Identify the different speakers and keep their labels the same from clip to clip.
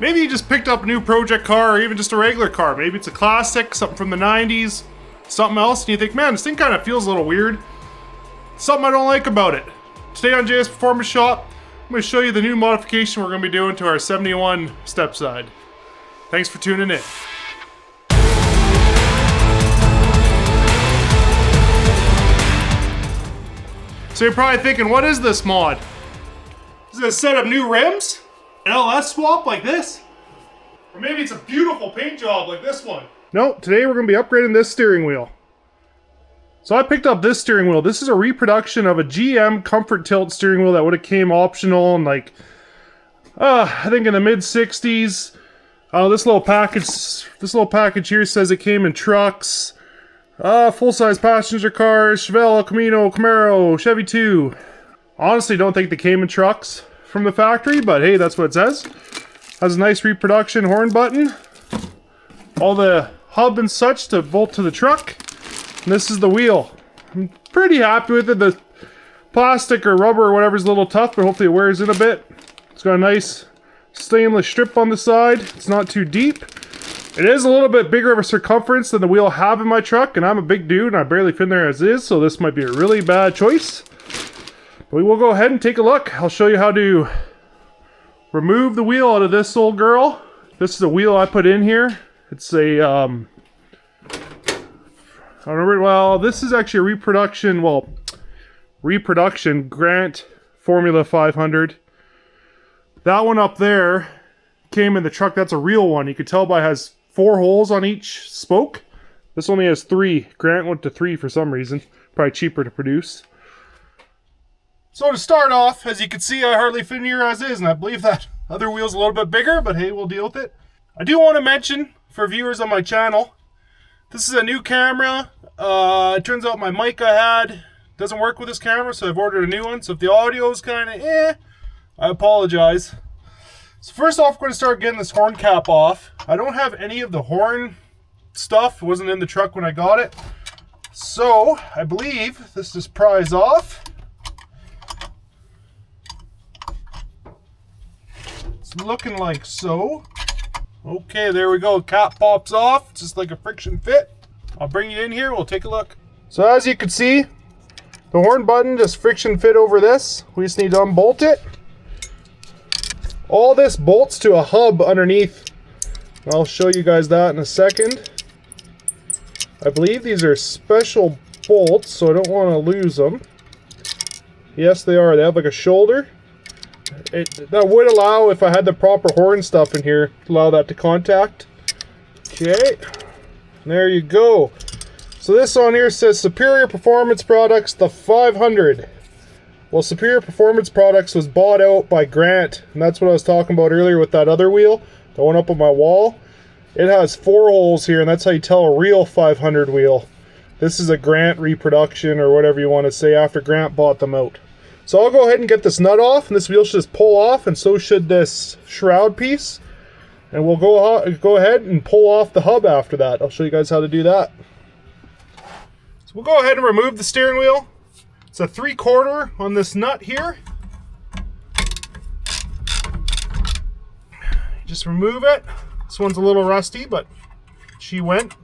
Speaker 1: Maybe you just picked up a new project car or even just a regular car. Maybe it's a classic, something from the 90s, something else, and you think, man, this thing kind of feels a little weird. Something I don't like about it. Today on JS Performance Shop, I'm going to show you the new modification we're going to be doing to our 71 Stepside. Thanks for tuning in. So you're probably thinking, what is this mod? Is it a set of new rims? An LS swap like this? Or maybe it's a beautiful paint job like this one? No, today we're going to be upgrading this steering wheel. So I picked up this steering wheel. This is a reproduction of a GM Comfort Tilt steering wheel that would have came optional in like, I think in the mid 60s. This little package here says it came in trucks, full-size passenger cars, Chevelle, Camino, Camaro, Chevy 2. Honestly, don't think they came in trucks from the factory, but hey, that's what it says. Has a nice reproduction horn button. All the hub and such to bolt to the truck. And this is the wheel. I'm pretty happy with it. The plastic or rubber or whatever is a little tough, but hopefully it wears in a bit. It's got a nice stainless strip on the side. It's not too deep. It is a little bit bigger of a circumference than the wheel I have in my truck, and I'm a big dude and I barely fit in there as is, so this might be a really bad choice. But we will go ahead and take a look. I'll show you how to remove the wheel out of this old girl. This is a wheel I put in here. It's a, I don't remember, well, this is actually a reproduction Grant Formula 500. That one up there came in the truck. That's a real one. You can tell by it has 4 holes on each spoke. This only has 3. Grant went to 3 for some reason. Probably cheaper to produce. So to start off, as you can see, I hardly fit in here as is, and I believe that other wheel's a little bit bigger, but hey, we'll deal with it. I do want to mention, for viewers on my channel, this is a new camera. It turns out my mic I had doesn't work with this camera, so I've ordered a new one. So if the audio is kind of I apologize. So first off, we're going to start getting this horn cap off. I don't have any of the horn stuff. It wasn't in the truck when I got it. So I believe this is pries off. It's looking like so. Okay, there we go. Cap pops off. It's just like a friction fit. I'll bring you in here. We'll take a look. So as you can see, the horn button just friction fit over this. We just need to unbolt it. All this bolts to a hub underneath. I'll show you guys that in a second. I believe these are special bolts, so I don't want to lose them. Yes, they are. They have like a shoulder. That would allow, if I had the proper horn stuff in here, allow that to contact. Okay, there you go. So this on here says Superior Performance Products, the 500. Well, Superior Performance Products was bought out by Grant, and that's what I was talking about earlier with that other wheel, the one up on my wall. It has 4 holes here, and that's how you tell a real 500 wheel. This is a Grant reproduction, or whatever you want to say, after Grant bought them out. So I'll go ahead and get this nut off, and this wheel should just pull off, and so should this shroud piece. And we'll go ahead and pull off the hub after that. I'll show you guys how to do that. So we'll go ahead and remove the steering wheel. It's a 3/4 on this nut here. Just remove it. This one's a little rusty, but she went.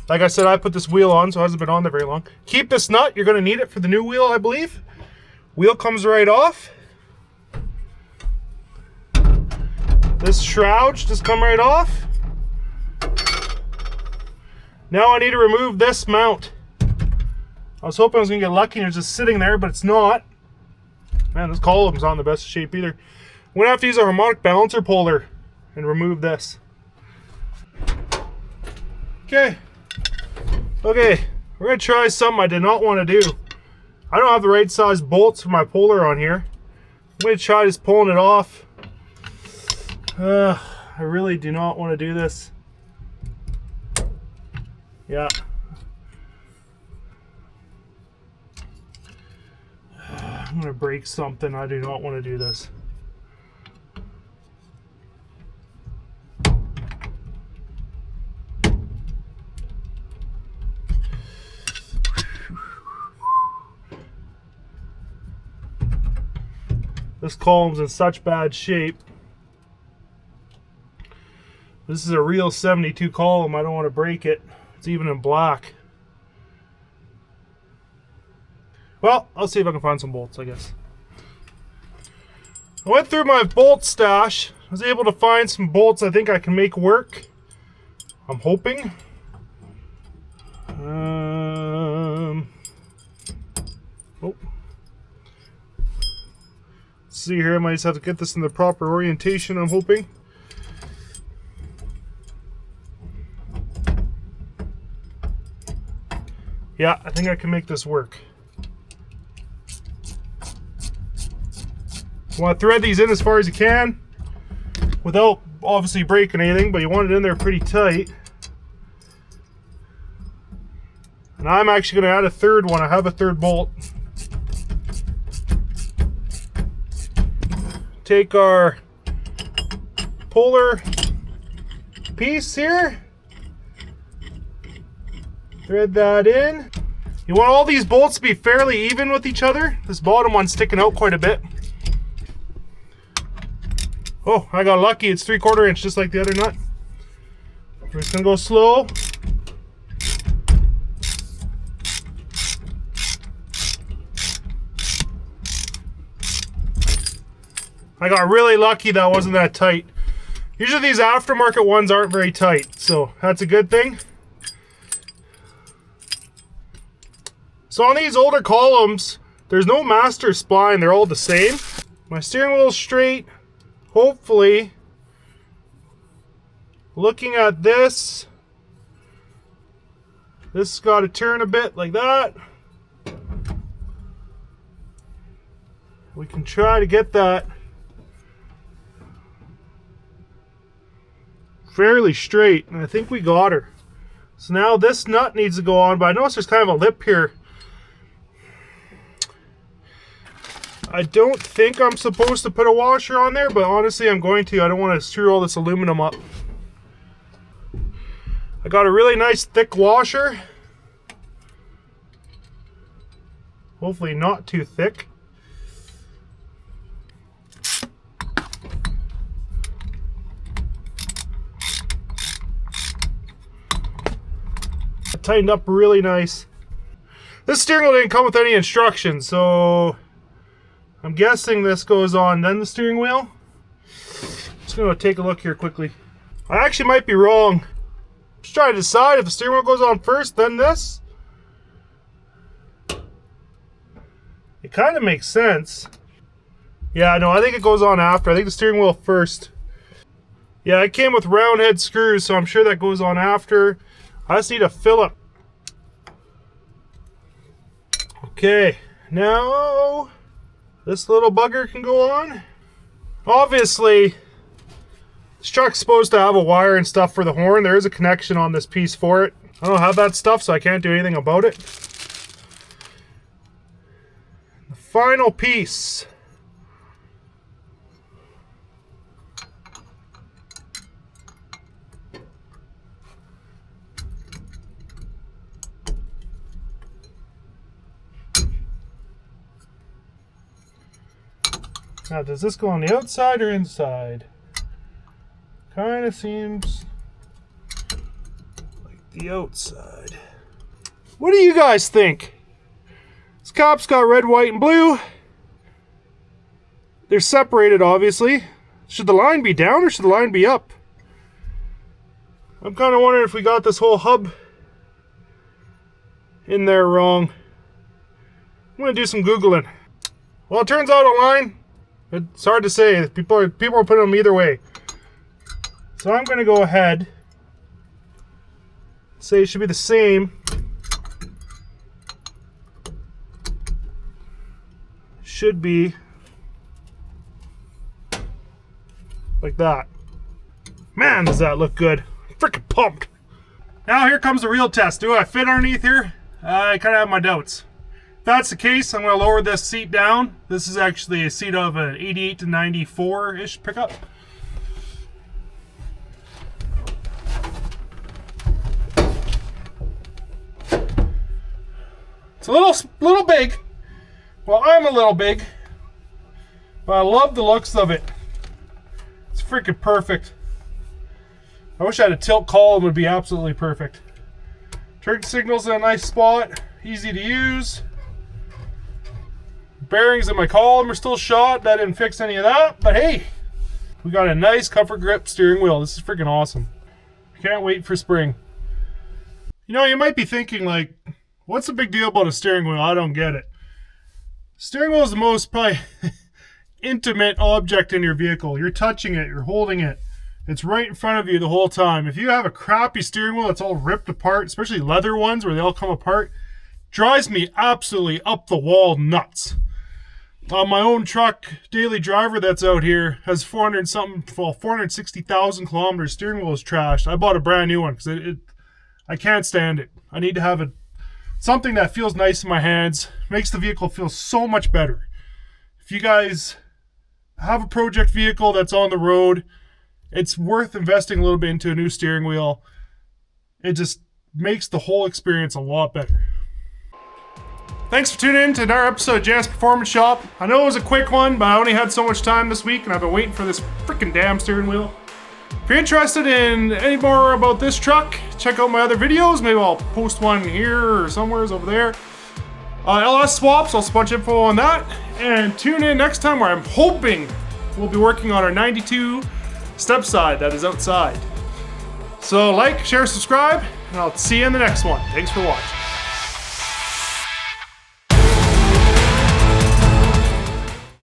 Speaker 1: Like I said, I put this wheel on, so it hasn't been on there very long. Keep this nut. You're going to need it for the new wheel, I believe. Wheel comes right off. This shroud should just come right off. Now I need to remove this mount. I was hoping I was going to get lucky and it's just sitting there, but it's not. Man, this column's not in the best shape either. I'm going to have to use a harmonic balancer puller and remove this. Okay, we're going to try something I did not want to do. I don't have the right size bolts for my puller on here. I'm going to try just pulling it off. I really do not want to do this. Yeah. I'm going to break something. I do not want to do this. This column's in such bad shape. This is a real 72 column. I don't want to break it. It's even in black. Well, I'll see if I can find some bolts, I guess. I went through my bolt stash. I was able to find some bolts I think I can make work. I'm hoping. Oh. Let's see here, I might just have to get this in the proper orientation, I'm hoping. Yeah, I think I can make this work. You want to thread these in as far as you can without obviously breaking anything, but you want it in there pretty tight. And I'm actually going to add a third one. I have a third bolt. Take our polar piece here. Thread that in. You want all these bolts to be fairly even with each other. This bottom one's sticking out quite a bit. Oh, I got lucky. It's 3/4 inch, just like the other nut. We're just gonna go slow. I got really lucky that wasn't that tight. Usually these aftermarket ones aren't very tight, so that's a good thing. So on these older columns, there's no master spline, they're all the same. My steering wheel's straight. Hopefully, looking at this, this has got to turn a bit like that. We can try to get that fairly straight, and I think we got her. So now this nut needs to go on, but I notice there's kind of a lip here. I don't think I'm supposed to put a washer on there, but honestly I'm going to. I don't want to screw all this aluminum up. I got a really nice thick washer. Hopefully not too thick. Tightened up really nice. This steering wheel didn't come with any instructions, so I'm guessing this goes on, then the steering wheel. Just gonna take a look here quickly. I actually might be wrong. Just trying to decide if the steering wheel goes on first, then this. It kind of makes sense. Yeah, no, I think it goes on after. I think the steering wheel first. Yeah, it came with round head screws, so I'm sure that goes on after. I just need a Phillip. Okay, now this little bugger can go on. Obviously, this truck's supposed to have a wire and stuff for the horn. There is a connection on this piece for it. I don't have that stuff, so I can't do anything about it. The final piece. Now, does this go on the outside or inside? Kind of seems like the outside. What do you guys think? This cap's got red, white, and blue. They're separated, obviously. Should the line be down or should the line be up? I'm kind of wondering if we got this whole hub in there wrong. I'm going to do some Googling. Well, it turns out a line. It's hard to say. People are putting them either way. So I'm going to go ahead. Say it should be the same. Should be like that. Man, does that look good. I'm freaking pumped. Now here comes the real test. Do I fit underneath here? I kind of have my doubts. If that's the case, I'm going to lower this seat down. This is actually a seat of an 88 to 94-ish pickup. It's a little big. Well, I'm a little big, but I love the looks of it. It's freaking perfect. I wish I had a tilt column, would be absolutely perfect. Turn signal's in a nice spot, easy to use. Bearings in my column are still shot. That didn't fix any of that, but hey, we got a nice comfort grip steering wheel. This is freaking awesome. Can't wait for spring. You know, you might be thinking like, what's the big deal about a steering wheel? I don't get it. Steering wheel is the most probably intimate object in your vehicle. You're touching it, you're holding it. It's right in front of you the whole time. If you have a crappy steering wheel that's all ripped apart, especially leather ones where they all come apart, drives me absolutely up the wall nuts. My own truck, daily driver that's out here, has 460,000 kilometers. Steering wheel is trashed. I bought a brand new one because I can't stand it. I need to have something that feels nice in my hands, makes the vehicle feel so much better. If you guys have a project vehicle that's on the road, it's worth investing a little bit into a new steering wheel. It just makes the whole experience a lot better. Thanks for tuning in to another episode of Jan's Performance Shop. I know it was a quick one, but I only had so much time this week and I've been waiting for this freaking damn steering wheel. If you're interested in any more about this truck, check out my other videos. Maybe I'll post one here or somewhere over there. LS swaps, I'll have a bunch of info on that. And tune in next time where I'm hoping we'll be working on our 92 Stepside that is outside. So like, share, subscribe, and I'll see you in the next one. Thanks for watching.